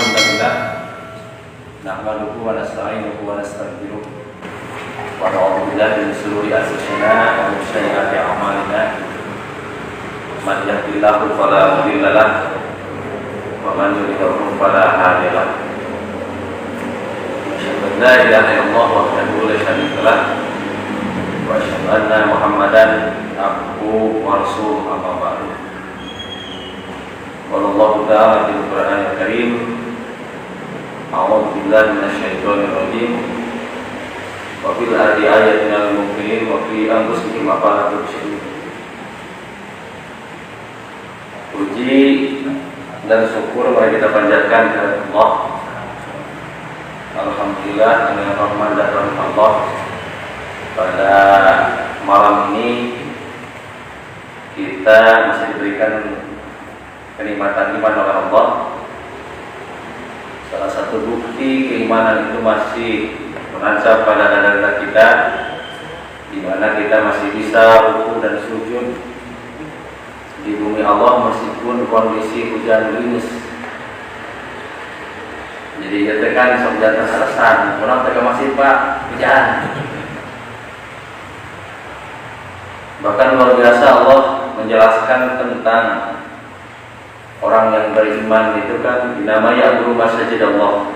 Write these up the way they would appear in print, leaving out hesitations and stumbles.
الحمد لله نحمده ونستعينه ونستغفره ونعوذ بالله من شرور أنفسنا ومن سيئات أعمالنا من يهده الله فلا مضل له ومن يضلل فلا هادي له أشهد أن لا إله إلا الله وحده لا شريك له وأشهد أن محمدا عبده ورسوله أما بعد قال الله تعالى في القرآن الكريم أعوذ بالله من الشيطان الرجيم وفي الأرض آيات للمؤمنين وفي أنفسهم أفلا تبصرون. Puji dan syukur mari kita panjatkan kepada Allah. Alhamdulillah dengan rahmat dan rahmat Allah pada malam ini kita masih diberikan kenikmatan iman oleh Allah. Salah satu bukti keimanan itu masih menancap pada dada-dada kita, di mana kita masih bisa ruku dan sujud di bumi Allah meskipun kondisi hujan gerimis. Jadi kita kan hujan tersesan, orang tega masih Pak hujan. Bahkan luar biasa Allah menjelaskan tentang orang yang beriman itu kan dinamai ya'muru masjid Allah.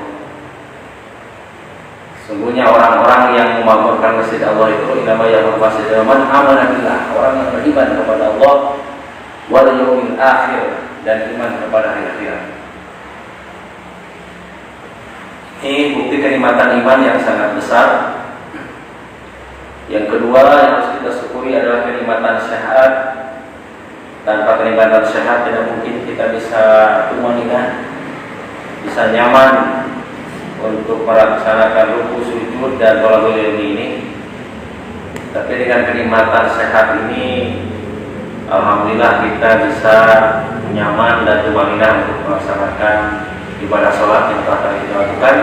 Sungguhnya orang-orang yang memakmurkan masjid Allah itu dinamai ya'muru masjid Allah. Man amana billah, orang yang beriman kepada Allah wal yaumil akhir dan iman kepada hari akhirat. Ini bukti kenikmatan iman yang sangat besar. Yang kedua yang harus kita syukuri adalah kenikmatan sehat. Tanpa kenikmatan sehat tidak mungkin kita bisa tumanina, bisa nyaman untuk melaksanakan ruku, sujud dan thalabul ilmi ini. Tapi dengan kenikmatan sehat ini, alhamdulillah kita bisa nyaman dan tumanina untuk melaksanakan ibadah sholat yang telah kita lakukan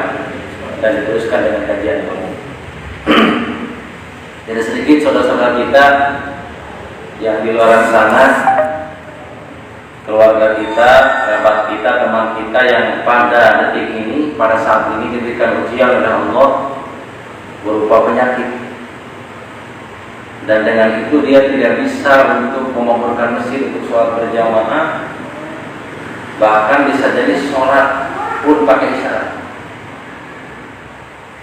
dan diteruskan dengan kajian ilmu. Jadi sedikit saudara-saudara kita yang di luar sana, keluarga kita, kerabat kita, teman kita yang pada detik ini, pada saat ini diberikan ujian oleh Allah berupa penyakit, dan dengan itu dia tidak bisa untuk memakmurkan masjid untuk sholat berjamaah, bahkan bisa jadi sholat pun pakai isyarat.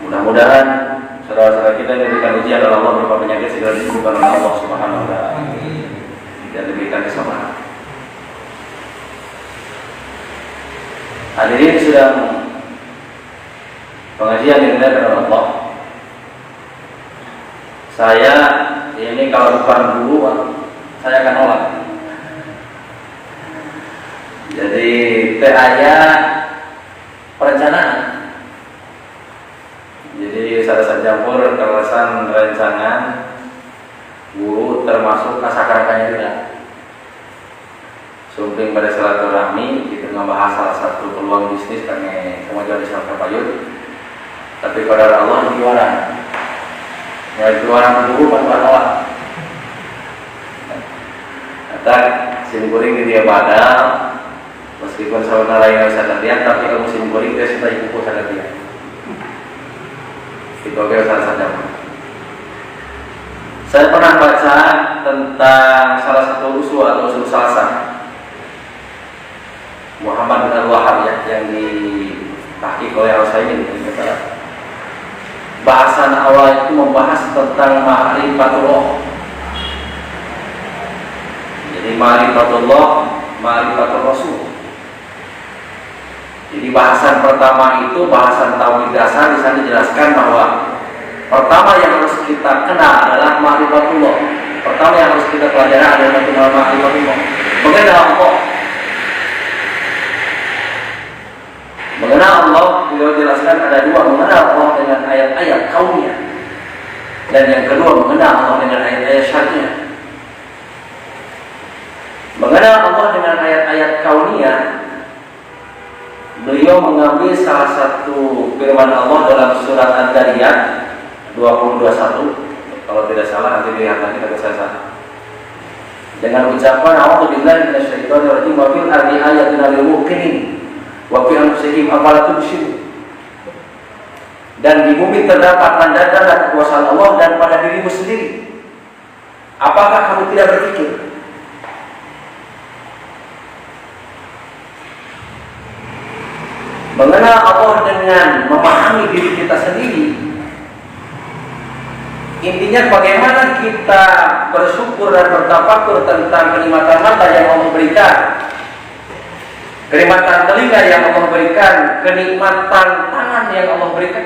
Mudah-mudahan saudara-saudara kita yang diberikan ujian oleh Allah berupa penyakit segera disembuhkan oleh Allah Subhanahu wa Ta'ala dan diberikan kesabaran. Hadirin sedang pengajian yang dimuliakan oleh Allah. Saya ini kalau bukan guru, saya akan nolak. Jadi TAya perencanaan. Jadi saya campur kawasan rancangan guru termasuk kasakaranya tidak. Sumping pada silaturahmi kita membahas salah satu peluang bisnis karena kemajuan di Sarawak Payut. Tapi pada Allah jualan. Ya jualan guru bukan nolak. Kata simkuring di dia badal, meskipun saudara lain bisa terlihat, tapi kalau simkuring dia sudah ikut sadar dia. Itu oke salah satu. Saya pernah baca tentang salah satu usul atau usul salsah Muhammad bin Al-Wahhab yang ditahqiq oleh Al-Utsaimin. Bahasan awal itu membahas tentang ma'rifatullah. Jadi ma'rifatullah, ma'rifatul Rasul. Jadi bahasan pertama itu bahasan tauhid dasar. Di sana dijelaskan bahwa pertama yang harus kita kenal adalah ma'rifatullah. Pertama yang harus kita pelajari adalah mengenal ma'rifatullah. Mengenal Allah. Mengenal Allah, beliau jelaskan ada dua, mengenal Allah dengan ayat-ayat kauniyah, dan yang kedua mengenal Allah dengan ayat-ayat syariah. Mengenal Allah dengan ayat-ayat kauniyah, beliau mengambil salah satu firman Allah dalam surat Ad-Dariyat 20:21. Kalau tidak salah nanti dilihat lagi kalau saya salah. Dengan ucapan a'udzubillahi minasyaitonir rajim wa fil ardi ayatun lil muqinin wa fi anfusihim afala tubsirun. Dan di bumi terdapat tanda-tanda kekuasaan Allah dan pada dirimu sendiri. Apakah kamu tidak berpikir? Mengenal Allah dengan memahami diri kita sendiri, intinya bagaimana kita bersyukur dan bertafakur tentang kenikmatan mata yang Allah berikan, kenikmatan telinga yang Allah berikan, kenikmatan tangan yang Allah berikan.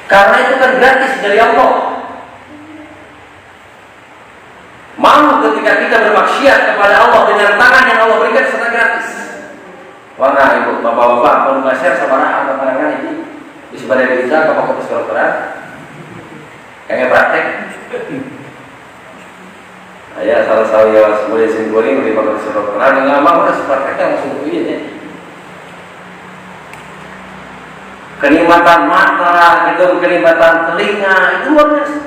Karena itu kan gratis dari Allah. Mau ketika kita bermaksiat kepada Allah dengan tangan yang Allah berikan secara gratis. Warna ibu, bapak-bapak, kalau nggak share sama anak apa ini di sebelah kita ke fakultas kedokteran, kayaknya praktek. Ya salah ya boleh simpulin di fakultas kedokteran, nggak mau harus prakteknya langsung begini ya. Kenikmatan mata, gitu, kenikmatan telinga, itu luar biasa.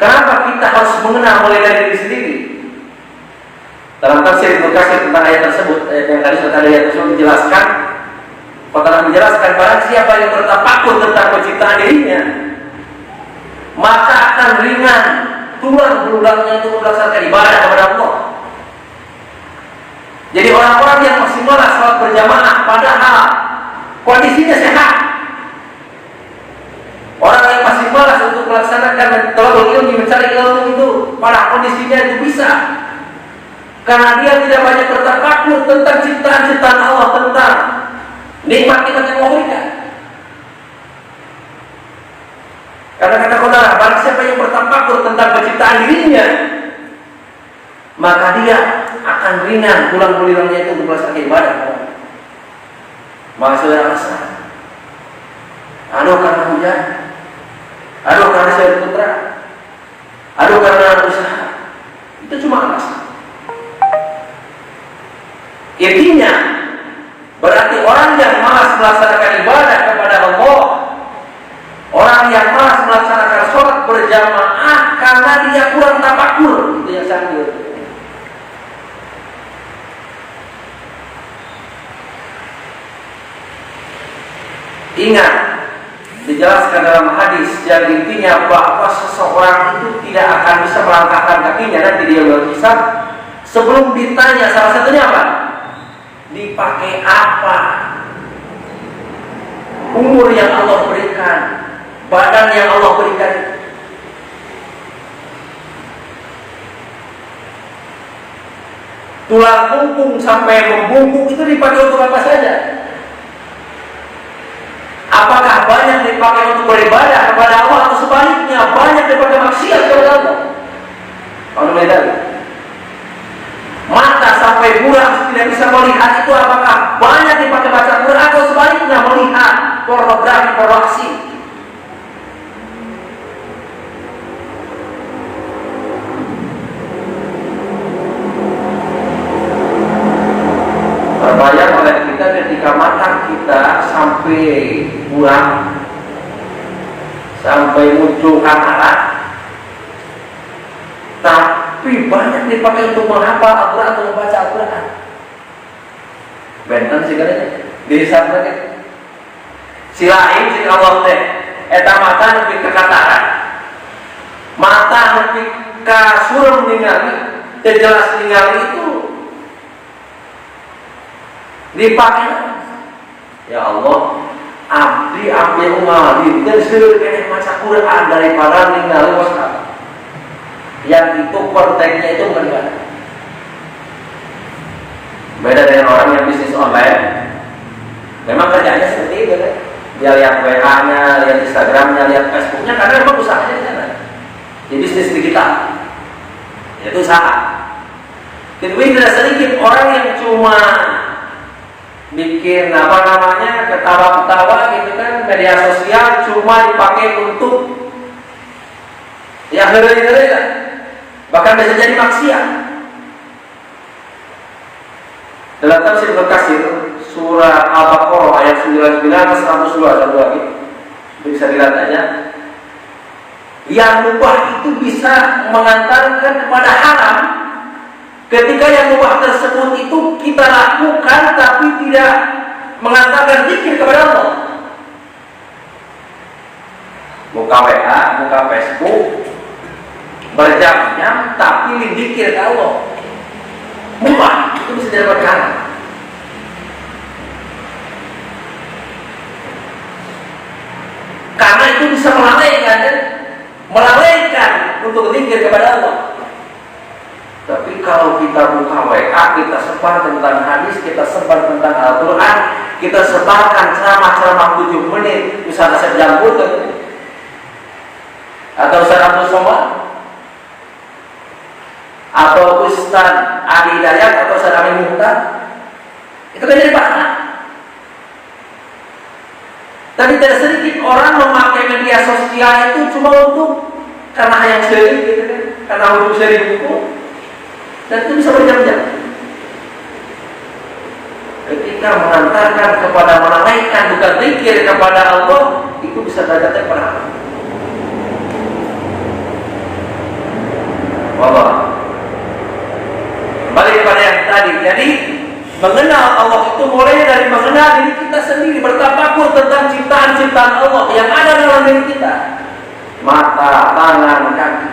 Kenapa kita harus mengenal mulai dari diri sendiri? Dalam tafsir Ibnu Katsir tentang ayat tersebut, yang tadi sudah ayat tersebut menjelaskan, Qur'an menjelaskan barang siapa yang bertafakur tentang penciptaan dirinya, maka akan ringan tulang belulangnya untuk melaksanakan ibadah kepada Allah. Jadi orang-orang yang masih malas sholat berjamaah padahal kondisinya sehat, orang yang masih malas untuk melaksanakan thalabul ilmi, mencari ilmu itu pada kondisinya itu bisa, karena dia tidak banyak bertafakur tentang ciptaan-ciptaan Allah, tentang nikmat-nikmat yang Allah berikan. Karena kata saudara, barang siapa yang bertafakur tentang penciptaan dirinya, maka dia akan ringan tulang belulangnya itu untuk melaksanakan ibadah. Maka saudara rasa, aduh karena hujan, aduh karena saya putra, aduh karena usaha, itu cuma alasan. Intinya berarti orang yang malas melaksanakan ibadah kepada Allah, orang yang malas melaksanakan sholat berjamaah karena dia kurang tafakur, itu yang saya lihat. Ingat, dijelaskan dalam hadis yang intinya bahwa seseorang itu tidak akan bisa melangkahkan kakinya nanti dia berkisah sebelum ditanya salah satunya apa? Dipakai apa? Umur yang Allah berikan, badan yang Allah berikan. Tulang punggung sampai membungkuk itu dipakai untuk apa saja? Apakah banyak dipakai untuk beribadah kepada Allah atau sebaliknya banyak dipakai maksiat kepada Allah? Kalau beda. Mata sampai buram tidak bisa melihat itu apakah banyak dipakai baca Quran atau sebaliknya melihat pornografi, pornografi? Terbayang oleh kita ketika mata kita sampai buram, sampai muncul katarak, tapi banyak dipakai untuk menghafal Al-Quran atau membaca Al-Quran. Benten sih kan di sana si lain si Allah teh eta mata nepi ka katarak, mata nepi ka surem ningali, teu jelas ningali itu dipakai. Ya Allah, abdi umat dinten seueur keneh maca Quran daripada ningali WhatsApp. Yang itu kontennya itu bukan ibadah. Beda dengan orang yang bisnis online. Memang kerjanya seperti itu kan. Dia lihat WA-nya, lihat Instagram-nya, lihat Facebook-nya karena memang usahanya di sana. Di bisnis digital. Itu usaha. Tapi tidak sedikit orang yang cuma bikin ketawa-ketawa gitu kan, media sosial cuma dipakai untuk ya heureuy-heureuy lah. Bahkan bisa jadi maksiat. Dalam tafsir Ibnu Katsir surah Al-Baqarah ayat 99 102 satu lagi. Bisa dilihat aja. Yang mubah itu bisa mengantarkan kepada haram. Ketika yang mubah tersebut itu kita lakukan tapi tidak mengantarkan zikir kepada Allah. Buka WA, buka Facebook, berjam-jam tapi zikir ke Allah. Mubah itu bisa jadi perkara. Karena itu bisa melalaikan untuk zikir kepada Allah. Tapi kalau kita buka WA, kita sebar tentang hadis, kita sebar tentang Al-Quran, kita sebarkan ceramah-ceramah 7 menit, misalnya sejam pun, atau Ustaz Abdul Somad, atau Ustaz Ali Dayat, atau Ustaz Amin Muhtar, itu kan jadi pahala. Tapi tidak sedikit orang memakai media sosial itu cuma untuk karena yang sharing gitu kan, karena untuk sharing buku, dan itu bisa berjam-jam. Ketika mengantarkan kepada melalaikan bukan zikir kepada Allah, itu bisa derajatnya pahala. Allah. Kembali kepada yang tadi. Jadi mengenal Allah itu mulai dari mengenal diri kita sendiri, bertafakur tentang ciptaan-ciptaan Allah yang ada dalam diri kita. Mata, tangan, kaki.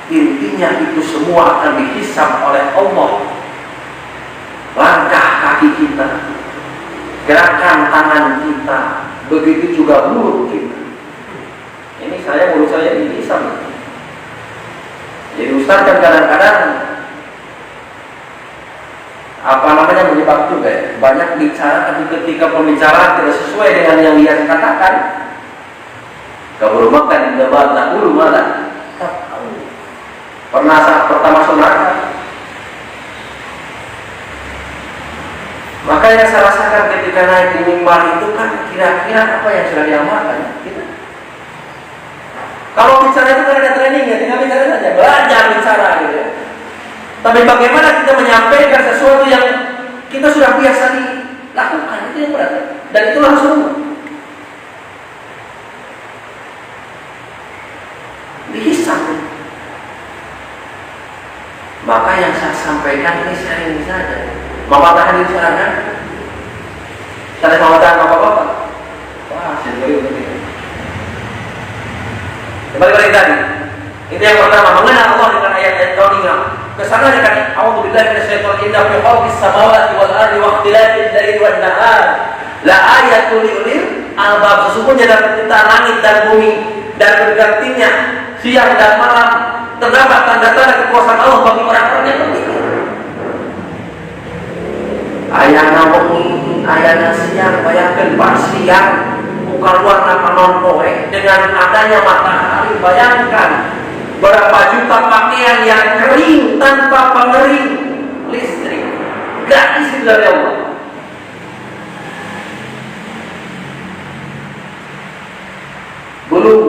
Intinya itu semua akan dihisab oleh Allah. Langkah kaki kita, gerakan tangan kita, begitu juga mulut kita. Ini mulut saya dihisab. Jadi Ustaz kan kadang-kadang menyebab juga ya, banyak bicara tapi ketika pembicaraan tidak sesuai dengan yang dia katakan, kabur makan debat dahulu malah pernah saat pertama saudara. Makanya saya rasakan ketika naik di mimbar itu kan kira-kira apa yang sudah diamalkan kita. Kalau bicara itu kan ada trainingnya, tinggal bicara saja, belajar bicara gitu ya. Tapi bagaimana kita menyampaikan sesuatu yang kita sudah biasa dilakukan, itu yang berat. Dan itu langsung dihisab. Maka yang saya sampaikan ini sharing saja. Bapak hadir silakan. Saya mau tanya bapak-bapak. Wah, sendiri begini. Kembali tadi. Itu yang pertama, mengenal Allah dengan ayat-ayat kauniyah. Kesana dengan a'udzubillahi minasyaitonir rajim fi khalqis samawati wal ardi wa ikhtilafil laili wan nahar la ayatul lil albab. Sesungguhnya dalam penciptaan langit dan bumi dan bergantinya siang dan malam terdapat tanda-tanda kekuasaan Allah bagi orang-orang yang berpikir. Ayana wengi, ayana siang, bayangkan pas siang bukan warna panonpoe dengan adanya matahari. Bayangkan berapa juta pakaian yang kering tanpa pengering listrik, gratis dari Allah. Belum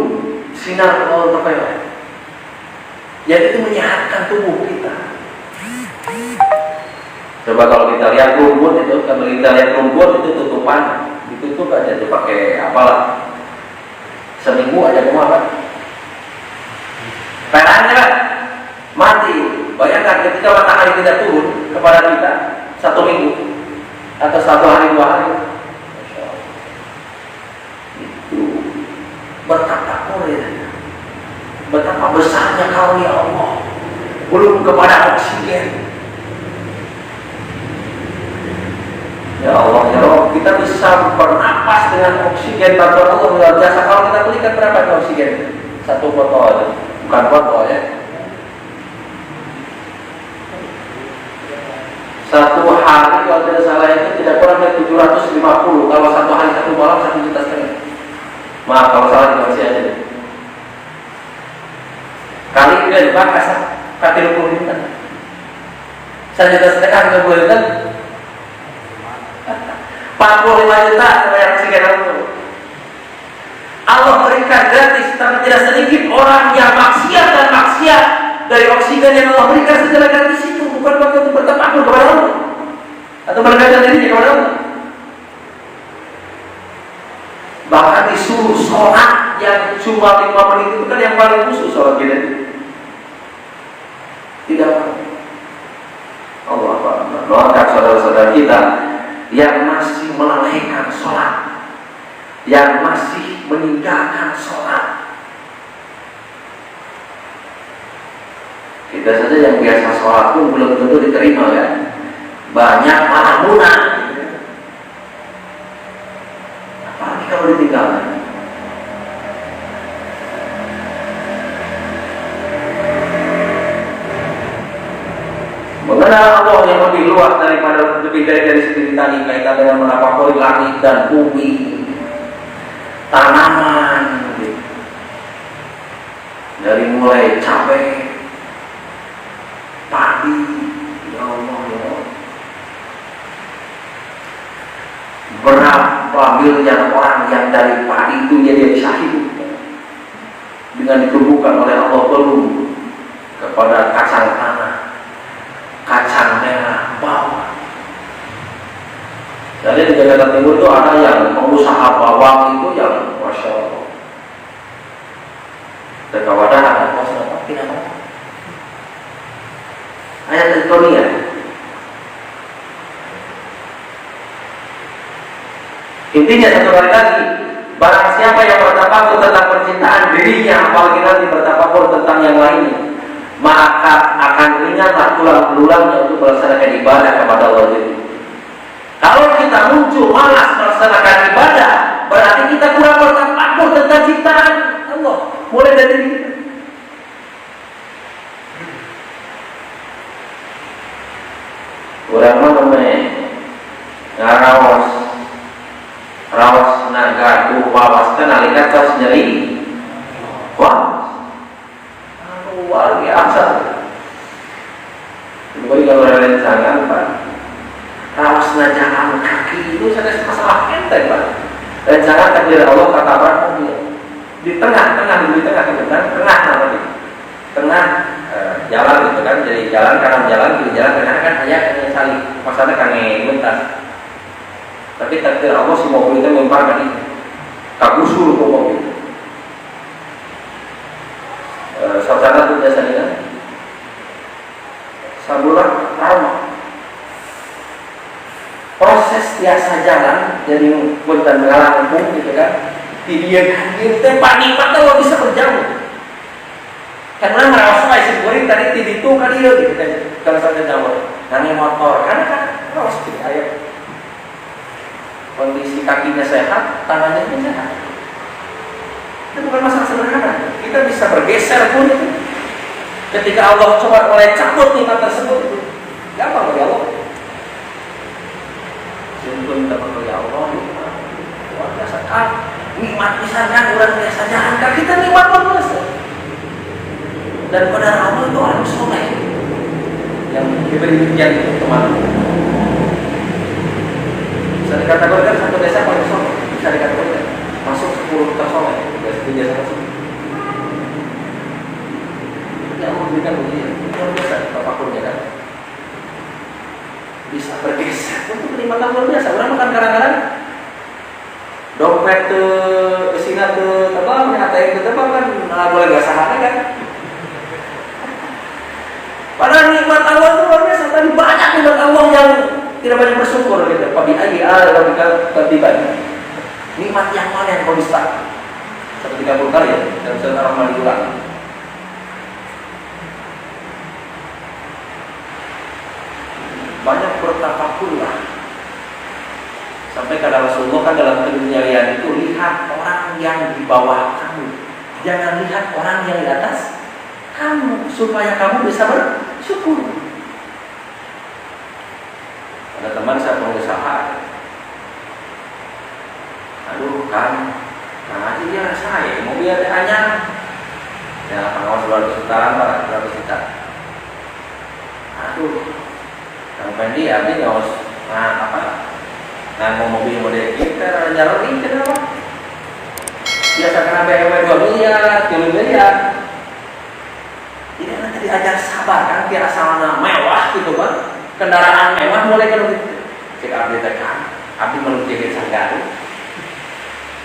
sinar Allah terpenuhi. Jadi itu menyehatkan tubuh kita. Coba kalau kita lihat rumput itu, kalau kita lihat rumput itu tutupan, ditutup aja dipakai apalah. Seminggu aja semua kan. Perangnya mati. Bayangkan ketika matahari tidak turun kepada kita 1 minggu atau 1 hari 2 hari, itu betapa kurangnya, betapa besarnya karunia Allah. Belum kepada oksigen. Ya Allah, ya Allah, kita bisa bernapas dengan oksigen bantuan Allah luar biasa. Kalau kita belikan berapa oksigen? 1 botol, bukan botol ya. 1 hari kalau tidak salah itu tidak kurang dari 750. Kalau 1 hari 1 malam 1,5 juta. Maaf kalau salah dikoreksi aja. Kali ini juga kasar, kaki 20 juta. 1,5 juta ke bulan. 45 juta bayar oksigen itu. Allah berikan gratis, tapi tidak sedikit orang yang maksiat dan maksiat dari oksigen yang Allah berikan secara gratis itu bukan bagi untuk bertafakur kepada Allah atau mendekatkan dirinya kepada Allah. disuruh sholat yang cuma 5 menit itu kan yang paling khusus sholat kita itu. Tidak Allah doakan saudara-saudara kita yang masih melalaikan sholat, yang masih meninggalkan sholat. Kita saja yang biasa sholat pun belum tentu diterima kan. Banyak malah munah. Apalagi kalau ditinggalkan. Mengenal Allah yang lebih luas daripada lebih dari seperti tadi kaitan dengan menapakoi langit dan bumi, tanaman, dari mulai cabai, padi, ya Allah, ya Allah. Berapa miliar orang yang dari padi itu jadi syahid dengan ditumbuhkan oleh Allah belum kepada kacang tanah, kacang merah, bawang. Jadi di Jakarta Timur itu ada yang pengusaha bawang itu yang Masya Allah. Terkawadah ada kuasa apa? Tidak apa. Ayat Antonia. Intinya satu kali lagi, barang siapa yang bertafakur tentang percintaan dirinya, apalagi nanti bertafakur tentang yang lainnya, maka akan ringanlah tulang belulangnya untuk melaksanakan ibadah kepada Allah itu. Kalau kita muncul malas melaksanakan ibadah, berarti kita kurang bertafakur tentang ciptaan Allah. Mulai dari ini. Kurang mengenai rawas naga wawas kenalikan kau sendiri. Wah, luar biasa. Jadi kalau ada jangan Pak, rawasna jalan kaki itu saya masalah enteng Pak. Dan jangan takdir Allah kata apa di tengah nanti tengah jalan gitu kan, jadi jalan kanan jalan kiri jalan karena kan hanya saling masalah kangen bentar. Tapi takdir Allah si mobil itu memang itu kagusul kok mobil. Saudara tuh biasanya sabulan lama proses biasa jalan jadi bukan mengalami gitu kan didiakan itu panik kalau bisa berjauh karena merasa isi goreng tadi itu kan dia gitu kan kalau sampai jauh nangis motor karena kan harus ayam kondisi kakinya sehat tangannya pun sehat. Itu bukan masalah sederhana. Kita bisa bergeser pun itu. Ketika Allah coba mulai cabut nikmat tersebut itu gampang bagi Allah. Sungguh minta bagi Allah luar biasa kan nikmat misalnya orang biasa jalan kaki kita nikmat luar biasa. Dan pada Allah itu orang soleh yang diberi demikian itu teman. Bisa dikategorikan satu desa paling soleh, bisa dikategorikan masuk 10 tersoleh. Biasa masuk. Ya Allah berikan ujian luar biasa tafakurnya kan bisa bergeser untuk kenikmatan luar biasa. Orang makan kadang-kadang dompet ke sini ke terbang, ATM ke terbang kan malah boleh gak sahana kan. Padahal nikmat Allah itu luar biasa. Tadi banyak nikmat Allah yang tidak banyak bersyukur gitu. Pabi agi kalau kita tertiba. Nikmat yang mana yang kau dusta? 130 kali ya, dan bisa ramah diulang. Banyak bertafakurlah. Sampai kata Rasulullah kan dalam penyelidikan itu lihat orang yang di bawah kamu, jangan lihat orang yang di atas kamu, supaya kamu bisa bersyukur. Ada teman saya pengusaha, aduh kan. Nah, aja dia saya mau biar hanya ya pengawas 200 jutaan Pak, 200 juta. Aduh, sampai dia ngawas mau mobil model kita jalan ini kenapa? Biasa kena BMW 2 miliar, 3 miliar. Ini nanti diajar sabar kan, biar asal mewah gitu Pak. Kendaraan mewah mulai kalau cek abdi tekan, abdi menuju ke Sanggaru.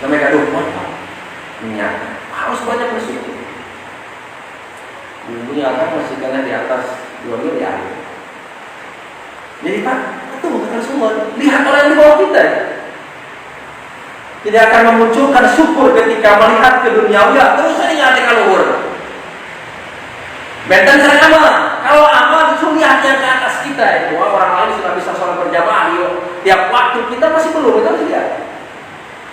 Namanya gaduh motor. minyak. Harus banyak bersyukur. Dulu akan masih kena di atas 2 miliar. Jadi Pak, itu bukan semua. Lihat orang yang di bawah kita. Tidak akan memunculkan syukur ketika melihat ke duniawi. Terus saya ingat luhur. Benten saya amal. Kalau amal justru lihat yang ke atas kita itu. Orang lain sudah bisa sholat berjamaah. Tiap waktu kita masih belum. Itu tidak.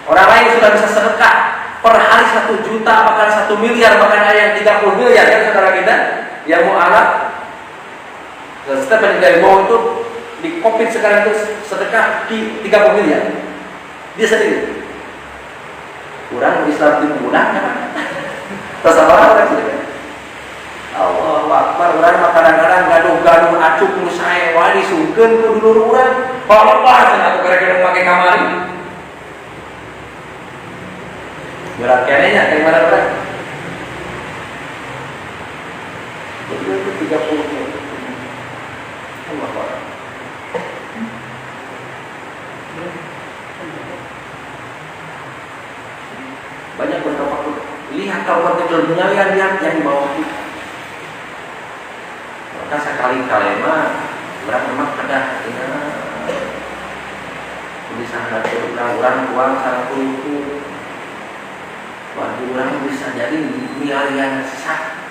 Orang lain sudah bisa sedekah per hari 1 juta, bahkan 1 miliar, bahkan ada yang 30 miliar ya saudara kita yang mau anak. Setiap yang dari bawah itu di COVID sekarang itu sedekah di 30 miliar. Dia sendiri. Kurang bisa kurang kan? Tersabar kan sih. Allah Akbar, orang kadang-kadang gaduh-gaduh acuk nu sae wae disungkeun ku dulur urang. Apa cenah gara-gara make kamari. Berat kayaknya kayak mana berat? Itu 30 miliar. Allah Akbar. Banyak bertafakkur. Lihat kalau kecil dunia, lihat yang di bawah kita. Maka sekali-kali mah berat memang ada bisa ada orang uang sangat kumpul. Bagi orang bisa jadi miliaran sak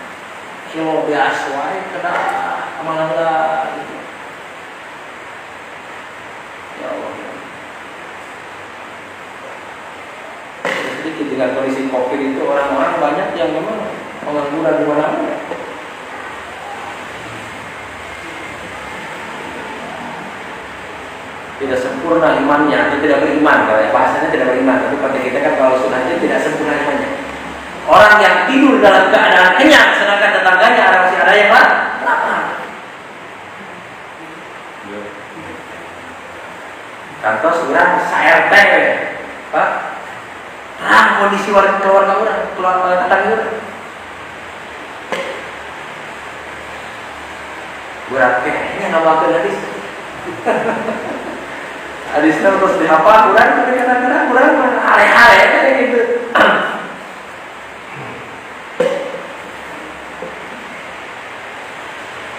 kilo biasa wae kada amal-amal gitu. Ya Allah. Jadi dengan kondisi COVID itu orang-orang banyak yang memang pengangguran di mana-mana. Tidak sempurna imannya, atau tidak beriman. Kalau bahasanya tidak beriman, tapi pada kita kan kalau sunahnya tidak sempurna imannya. Orang yang tidur dalam keadaan kenyang, sedangkan tetangganya masih ada yang lapar. Kantor seorang SRT, Pak. Kondisi keluarga orang, keluarga tetangga orang. Berat kayaknya nggak bakal hadis. Hadisnya terus dihafal, kurang tapi kadang-kadang kurang hare-hare kayak gitu.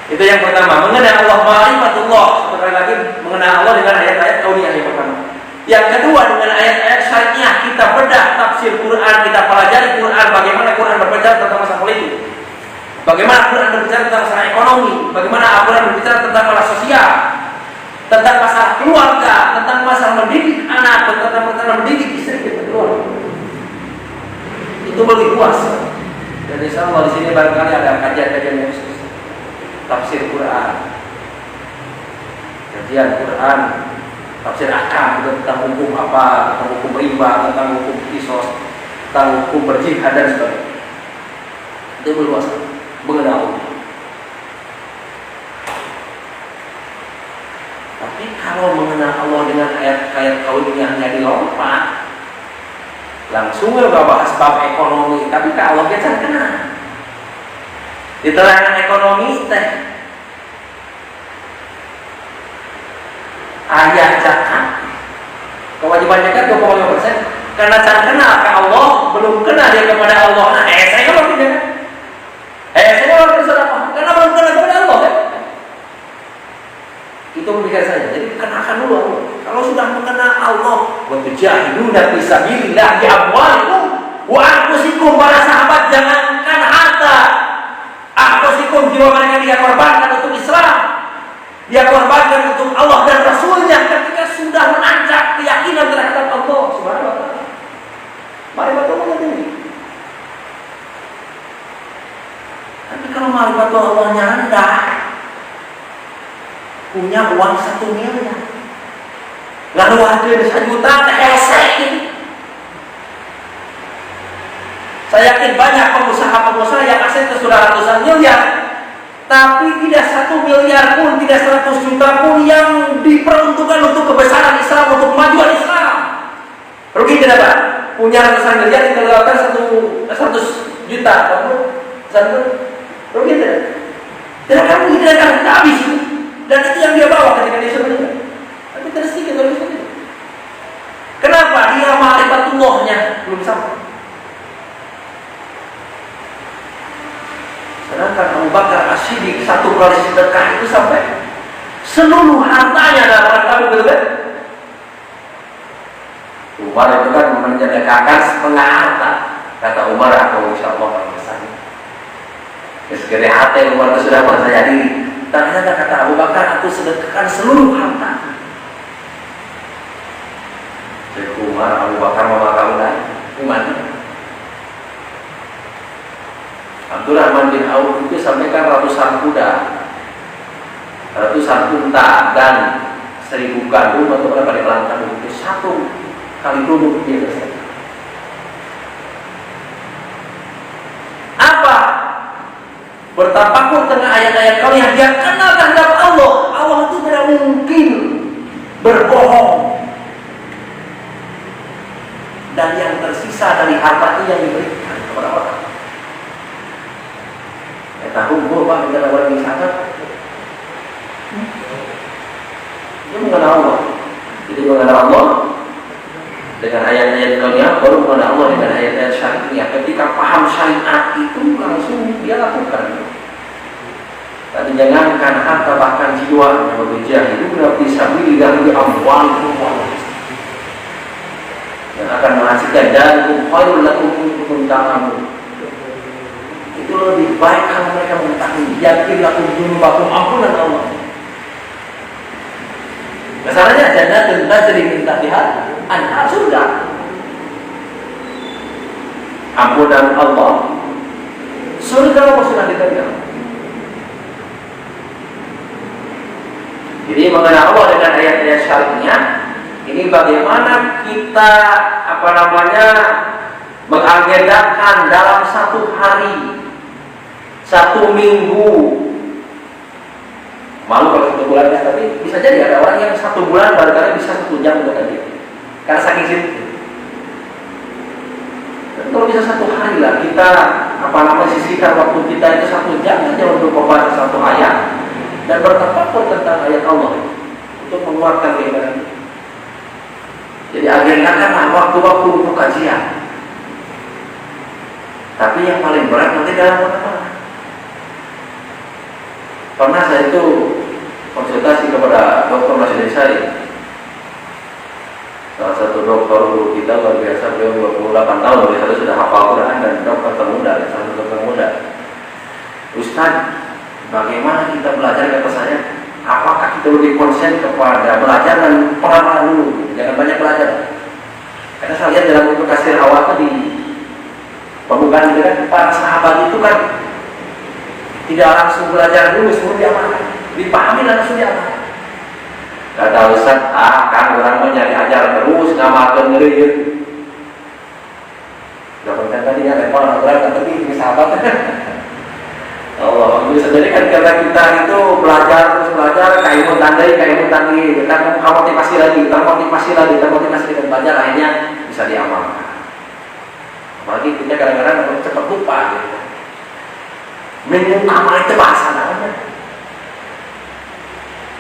Itu yang pertama, mengenal Allah ma'rifatullah. Sekali lagi mengenal Allah dengan ayat-ayat kauniyah yang pertama. Yang kedua dengan ayat-ayat syariah, kita bedah tafsir Quran, kita pelajari Quran, bagaimana Quran berbicara tentang masalah politik, bagaimana Quran berbicara tentang masalah ekonomi, bagaimana Quran berbicara tentang masalah sosial, tentang masalah keluarga, tentang masalah mendidik anak, tentang masalah mendidik istri kita keluarga. Itu lebih luas. Dan insya Allah di sini barangkali ada kajian-kajian yang khusus tafsir Quran, kajian Quran, tafsir akam tentang hukum apa, tentang hukum riba, tentang hukum kisos, tentang hukum berjihad dan sebagainya. Itu berluas mengenal. Tapi kalau mengenal Allah dengan ayat-ayat kauniyahnya dilompat, langsung nggak bahas bab ekonomi, tapi kalau kita kenal di terangan ekonomi teh ayat zakat kewajiban zakat 25%. Karena cara kenal ke Allah belum kenal dia kepada Allah. Nah, saya kalau tidak, saya kalau bersedekah karena belum kenal kepada Allah kan? Itu pikir saja. Jadi kenalkan dulu Allah. Kalau sudah mengenal Allah, wa tujahiduna fi sabilillah bi amwalikum wa anfusikum. Para sahabat jangankan harta, anfusikum, jiwa mereka dia korbankan untuk Islam, dia korbankan untuk Allah dan Rasulnya ketika sudah menancap keyakinan terhadap Allah Subhanahu wa taala. Ma'rifatullah Allah tinggi. Tapi kalau ma'rifatullah Allahnya rendah, punya uang 1 miliar, lalu hadir 1 juta, ini. Saya yakin banyak pengusaha-pengusaha yang asetnya sudah ratusan miliar, tapi tidak 1 miliar pun, tidak 100 juta pun yang diperuntukkan untuk kebesaran Islam, untuk kemajuan Islam. Rugi tidak Pak? Punya ratusan miliar, dikeluarkan 100 juta, rugi tidak? Tidak akan rugi, tidak akan habis. Dan itu yang dia bawa ketika dia sebenarnya. Tapi tidak sedikit oleh itu. Kenapa? Dia ma'rifatullahnya belum sampai. Sedangkan Abu Bakar As-Siddiq satu kali sedekah itu sampai seluruh hartanya dalam rangka betul kan? Umar itu kan mensedekahkan setengah harta. Kata Umar, aku insya Allah akan kesana. Segera hati Umar itu sudah percaya diri. Ternyata kata Abu Bakar, aku sedekahkan seluruh harta. Jadi Umar, Abu Bakar memakaulah imannya. Abdurrahman bin Auf itu sampaikan ratusan kuda, ratusan unta dan 1000 gandum untuk mendapat langkah itu satu kali duduk dia selesai. Apa? Bertapakur tengah ayat-ayat kau yang dia kenal terhadap Allah. Allah itu tidak mungkin berbohong. Dan yang tersisa dari harta itu yang diberikan kepada orang. Ya tahu Pak, kita orang wisata. Dia mengenal Allah. Jadi mengenal Allah dengan ayat-ayat dunia, baru mengenal Allah dengan ayat-ayat syariat. Ketika paham syariat itu langsung dia lakukan. Tapi jangankan harta, bahkan jiwa bekerja itu bisa biligan di amwal yang akan menghasilkan dan khairul lakum kuntum ta'lamun. Itu lebih baik kalau mereka mengetahui yakin lakum dunubakum, ampunan Allah. Masalahnya jannatul tajri min tahtiha anhar, surga. Ampunan Allah, surga Allah sudah diterima. Jadi mengenal Allah dengan ayat-ayat syariatnya, ini bagaimana kita mengagendakan dalam satu hari, satu minggu. Malu kalau 1 bulan ya, tapi bisa jadi ada orang yang 1 bulan barangkali bisa 1 jam untuk dia, karena saking sibuk. Kalau bisa 1 hari lah kita sisihkan waktu kita itu 1 jam saja untuk membaca 1 ayat dan bertafakkur tentang ayat Allah untuk menguatkan keimanan. Jadi agendakanlah waktu-waktu untuk kajian. Tapi yang paling berat nanti dalam apa? Pernah saya itu konsultasi kepada dokter masih saya. Salah satu dokter kita luar biasa, beliau 28 tahun, beliau sudah hafal Quran dan dokter termuda, satu dokter muda. Ustaz, bagaimana kita belajar, kata saya? Apakah kita lebih konsen kepada belajar dan pengamalan dulu? Jangan banyak belajar. Karena saya lihat dalam buku Kasir awal di pembukaan itu kan, para sahabat itu kan tidak langsung belajar dulu sebelum diamalkan, dipahami langsung diamalkan. Kata Ustaz, kan orang mencari ajar terus, ngamalkan ngeri. Gak penting tadi ya, orang kata ini sahabat. Allah, bisa jadi kan karena kita itu belajar, kayak tandai, kita motivasi lagi, dan belajar, akhirnya bisa diamalkan. Apalagi kita kadang-kadang cepat lupa gitu. Minum amal itu bahasa namanya.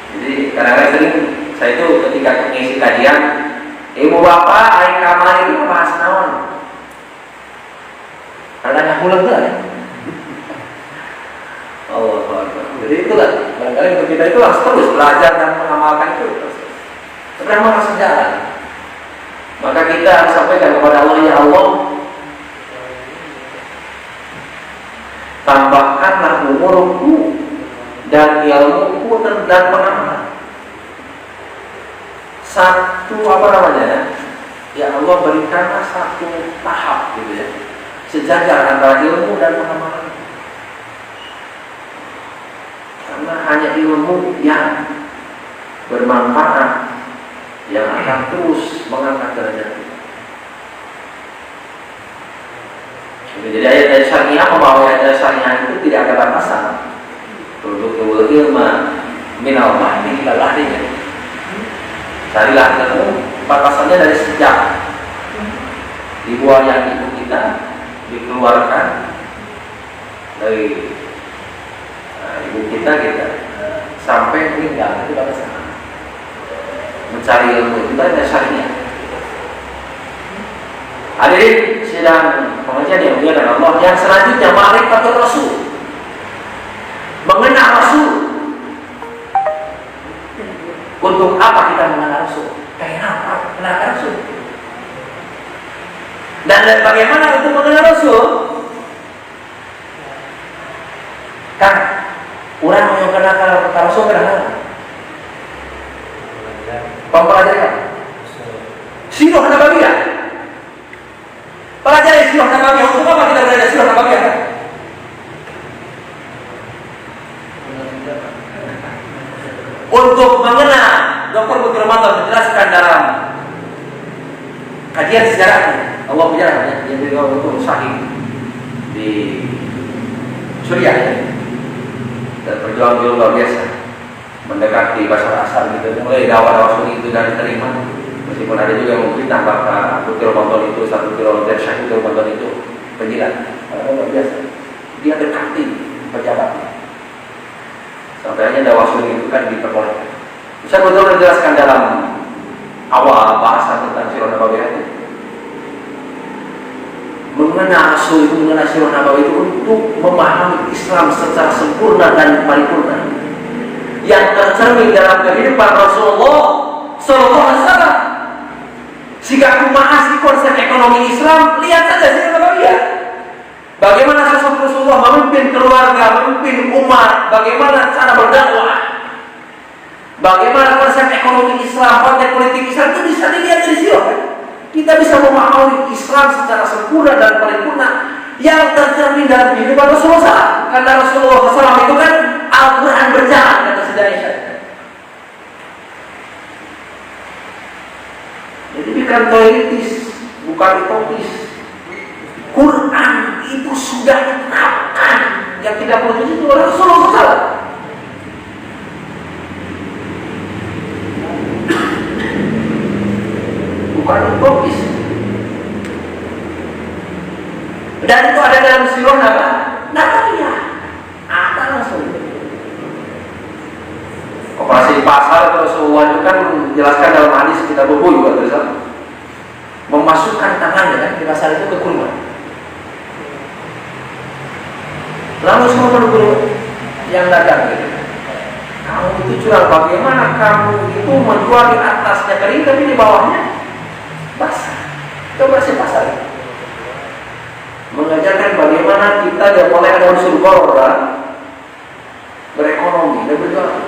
Jadi kadang-kadang sering saya itu ketika mengisi kajian, ibu bapak, ayah kamal itu bahasa nawan. Kadang-kadang pulang tuh ya. Allah Akbar. Jadi itulah, barangkali untuk kita itu harus terus belajar dan mengamalkan itu terus. Sebenarnya harus sejalan. Maka kita harus sampaikan kepada Allah, ya Allah, tambahkanlah umurku dan ilmuku dan pengamalan. Satu ya Allah, berikanlah satu tahap gitu ya, sejajar antara ilmu dan pengamalan. Karena hanya ilmu yang bermanfaat yang akan terus mengangkat derajat kita. Jadi ayat-ayat syariah, membawa ayat-ayat syariah itu tidak ada batasan. Tutul ilma minal mahdi ila lahdinya. Carilah ilmu, batasannya dari sejak dibuahnya ibu kita, dikeluarkan dari ibu kita sampai meninggal, itu batasan. Mencari ilmu itu ada syariah. Hadirin sidang pengajian yang mulia dan Allah, yang selanjutnya ma'rifatul Rasul. mengenal Rasul. Untuk apa kita mengenal Rasul? Pengen apa? Mengenal Rasul. Dan bagaimana untuk mengenal Rasul? Kan orang yang kenal Rasul kenal pempelajari Sirah Nabawiyah. Pelajari Sirah Nabawiyah. Untuk apa kita belajar Sirah Nabawiyah? Untuk mengenal. Dr. Bukhari menjelaskan dalam kajian sejarahnya. Allah punya yang juga untuk sahih di Suriah ya. Dan perjuangan beliau luar biasa mendekati Bashar Asad gitu. Mulai dakwah Rasul itu dari terima. Meskipun ada juga yang mungkin apakah Bukhari Ramadan itu satu kilometer Syahid Ramadan itu penjilat. Luar biasa. Dia dekati pejabatnya. Sampai hanya dakwah Rasul itu kan diperbolehkan. Bisa betul menjelaskan dalam awal bahasa tentang Sirah Nabawiyah itu. Mengenal Rasul itu, mengenal Sirah Nabawiyah itu untuk memahami Islam secara sempurna dan paripurna yang tercermin dalam kehidupan Rasulullah Sallallahu Alaihi Wasallam. Jika membahas di konsep ekonomi Islam, lihat saja Sirah Nabawiyah. Bagaimana sosok Rasulullah memimpin keluarga, memimpin umat, bagaimana cara berdakwah, bagaimana konsep ekonomi Islam, konsep politik Islam itu bisa dilihat dari sirah. Kita bisa memahami Islam secara sempurna dan paripurna yang tercermin dalam kehidupan Rasulullah SAW. Karena Rasulullah SAW itu kan Al-Quran berjalan kata sejarahnya. Jadi bukan teoritis, bukan utopis. Quran itu sudah diterapkan. Yang tidak perlu itu Rasulullah SAW. Bukan utopis. Dan itu ada dalam Sirah Nabawiyah. Ada langsung. Operasi pasar Rasulullah itu kan menjelaskan dalam hadis kita buku juga bersama. Memasukkan tangannya kan di pasar itu ke kurma. Lalu semua menunggu yang dagang gitu. Kamu itu curang, bagaimana kamu itu menjual di atasnya kering tapi di bawahnya basah. Coba si pasar itu mengajarkan bagaimana kita tidak boleh ada unsur gharar berekonomi dan berjualan.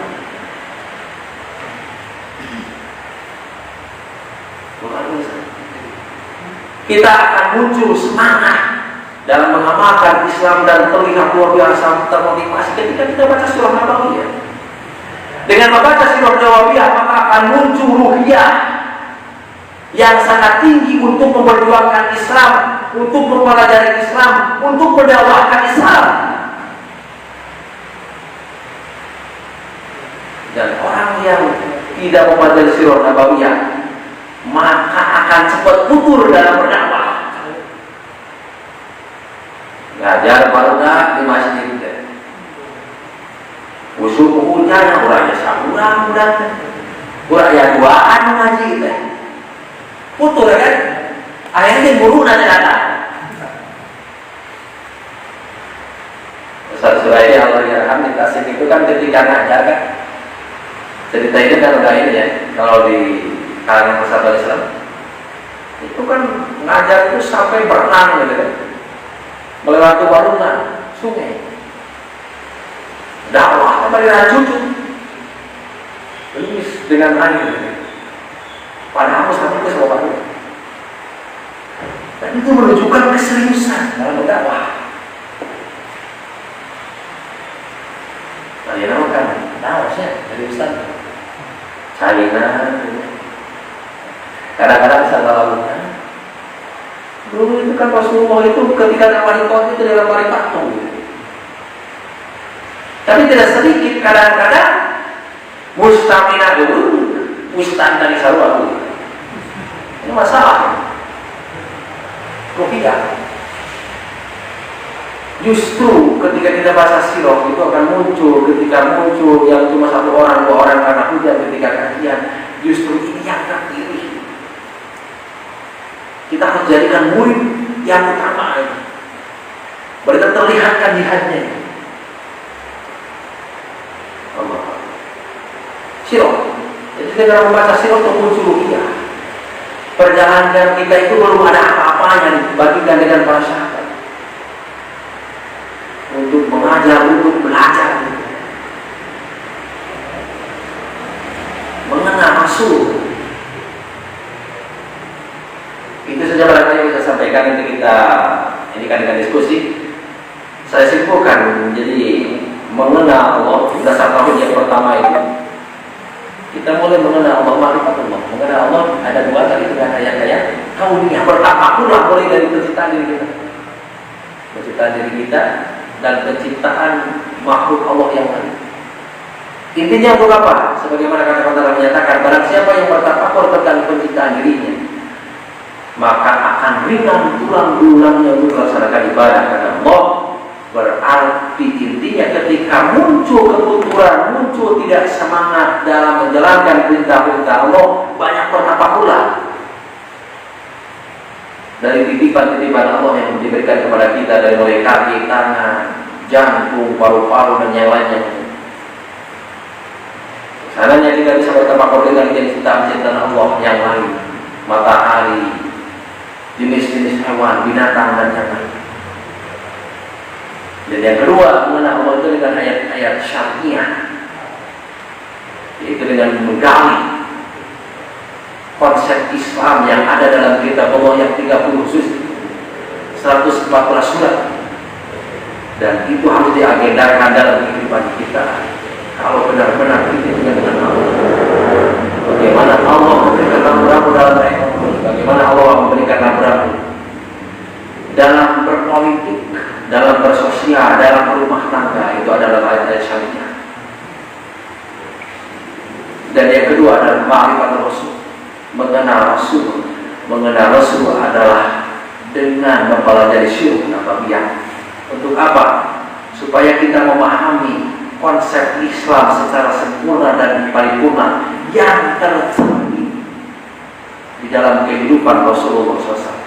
Kita akan muncul semangat dalam mengamalkan Islam dan terlihat luar biasa termotivasi ketika kita baca Sirah Nabawiyah. Dengan membaca Sirah Nabawiyah maka akan muncul ruhiyah yang sangat tinggi untuk memperjuangkan Islam, untuk mempelajari Islam, untuk mendakwahkan Islam. Dan orang yang tidak membaca Sirah Nabawiyah maka akan cepat putur dalam berdakwah. Ngajar barudak di masjid. Usul hujan urangnya sakurang budak. Urang ya duaan ngaji teh. Putur kan? Akhirnya guru nanti datang. Ustaz Suraidi Allah yarham di Tasik itu kan ketika ngajar kan. Cerita itu kan udah ini ya. Kalau di kalangan persatuan Islam itu kan ngajar itu sampai berenang gitu kan. Melewati warungan, sungai, dakwah kembali cucu, ini dengan air, padahal sampai ke sebuah warung. Dan itu menunjukkan keseriusan dalam berdakwah. Kalian kan tahu sih dari Ustaz, China, kadang-kadang bisa lalukan. Dulu itu kan Rasulullah itu ketika dalam hari itu dalam hari patung gitu. Tapi tidak sedikit kadang-kadang mustamina dulu, mustan dari sarwa dulu. Ini masalah. Rupiah. Justru ketika kita baca sirah itu akan muncul, ketika muncul yang cuma satu orang, dua orang karena hujan ketika kajian, justru ini yang terpilih. Kita harus jadikan murid yang utama. Mereka terlihatkan jihadnya. dengan membaca sirah untuk muncul ruqyah. Perjalanan kita itu belum ada apa-apanya dibagikan dengan para sahabat untuk mengajar, untuk belajar, mengenal Rasul. Itu saja barangkali yang saya sampaikan. Nanti kita ini kan diskusi. Saya simpulkan, jadi mengenal Allah dasar tauhid yang pertama itu kita mulai mengenal Allah, ma'rifatullah. Mengenal Allah ada dua tadi, itu ayat-ayat kauniyah. Pertama pula mulai dari penciptaan diri kita, penciptaan diri kita dan penciptaan makhluk Allah yang lain. Intinya untuk apa? Sebagaimana kata-kata menyatakan, barang siapa yang bertafakur tentang penciptaan dirinya, maka akan ringan tulang-tulangnya untuk melaksanakan ibadah kepada Allah. Berarti intinya ketika muncul kebutuhan, muncul tidak semangat dalam menjalankan perintah-perintah Allah, banyak bertafakuran dari titipan-titipan Allah yang diberikan kepada kita, dari mulai kaki, tangan, jantung, paru-paru dan yang lainnya. Sananya kita bisa bertafakur dengan ciptaan-ciptaan Allah yang lain, matahari, jenis-jenis hewan, binatang dan yang lain. Dan yang kedua, mengenal Allah itu dengan ayat-ayat syariah, yaitu dengan menggali konsep Islam yang ada dalam kitab Allah yang 30 juz, 114 surat. Dan itu harus diagendakan dalam kehidupan kita. Kalau benar-benar kita dengan Allah, bagaimana Allah memberikan rambu-rambu dalam ekonomi, bagaimana Allah memberikan rambu-rambu dalam berpolitik, dalam bersosial, dalam berumah tangga, itu adalah ayat-ayat syariah. Dan yang kedua adalah ma'rifat Rasul, mengenal Rasul. Mengenal Rasul adalah dengan mempelajari syirik nabawiyah. Untuk apa? Supaya kita memahami konsep Islam secara sempurna dan paripurna yang tercermin di dalam kehidupan Rasulullah SAW.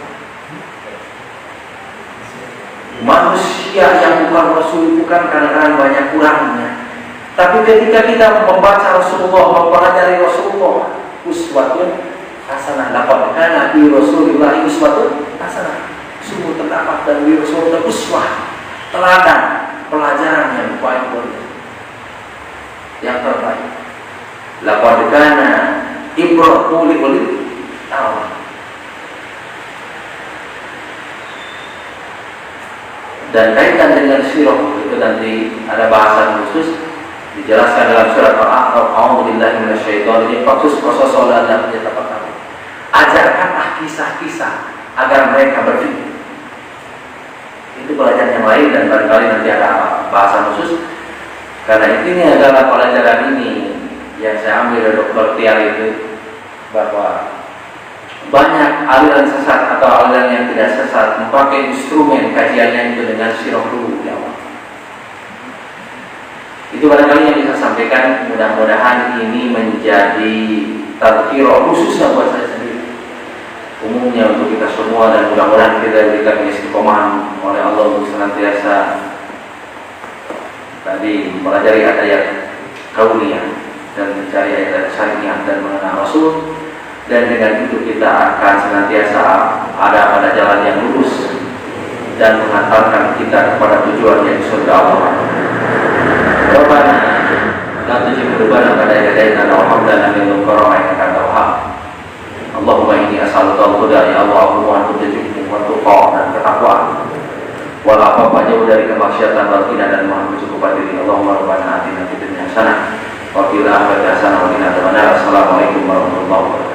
Manusia yang bukan Rasul bukan kadang-kadang banyak kurangnya. Tapi ketika kita membaca Rasulullah, mempelajari Rasulullah, uswatun hasanah, dapat karena di Rasulullah uswatun hasanah, sungguh terdapat dan di Rasulullah uswah, teladan, pelajaran yang paling baik, yang terbaik. Laqad kana ibrahul ulil awal. Dan kaitan dengan sirah itu nanti ada bahasan khusus dijelaskan dalam surat Al-A'raf. A'udzubillahi minasyaitonir rajim. Faksus qasasallahi yatafakkarun. Ajarkanlah kisah-kisah agar mereka berpikir. Itu pelajaran yang lain dan barangkali nanti ada bahasan khusus. Karena intinya adalah pelajaran ini yang saya ambil dari Dr. Tiar itu, bahwa banyak aliran sesat atau aliran yang tidak sesat memakai instrumen kajiannya itu dengan sirah dulu di awal. Itu barangkali yang bisa sampaikan. Mudah-mudahan ini menjadi tadhkirah khususnya buat saya sendiri, umumnya untuk kita semua, dan mudah-mudahan kita diberikan istiqomah oleh Allah untuk senantiasa tadi mempelajari ayat kauniyah dan mencari ayat syariah dan mengenal Rasul. Dan dengan itu kita akan senantiasa ada pada jalan yang lurus dan mengantarkan kita kepada tujuan yang surga Allah. Rabbana la tuzigh qulubana ba'da idh hadaytana wa hab lana min ladunka rahmatan innaka antal wahhab. Allahumma inni as'aluka al-huda ya Allah, wa tujuh wa tuqa dan ketakwaan. Wal afafa jauh dari kemaksiatan, wal ghina dan maha mencukupi diri. Allahumma rabbana atina fid dunya hasanah wa fil akhirati hasanah wa qina adzabannar. Assalamualaikum warahmatullahi wabarakatuh.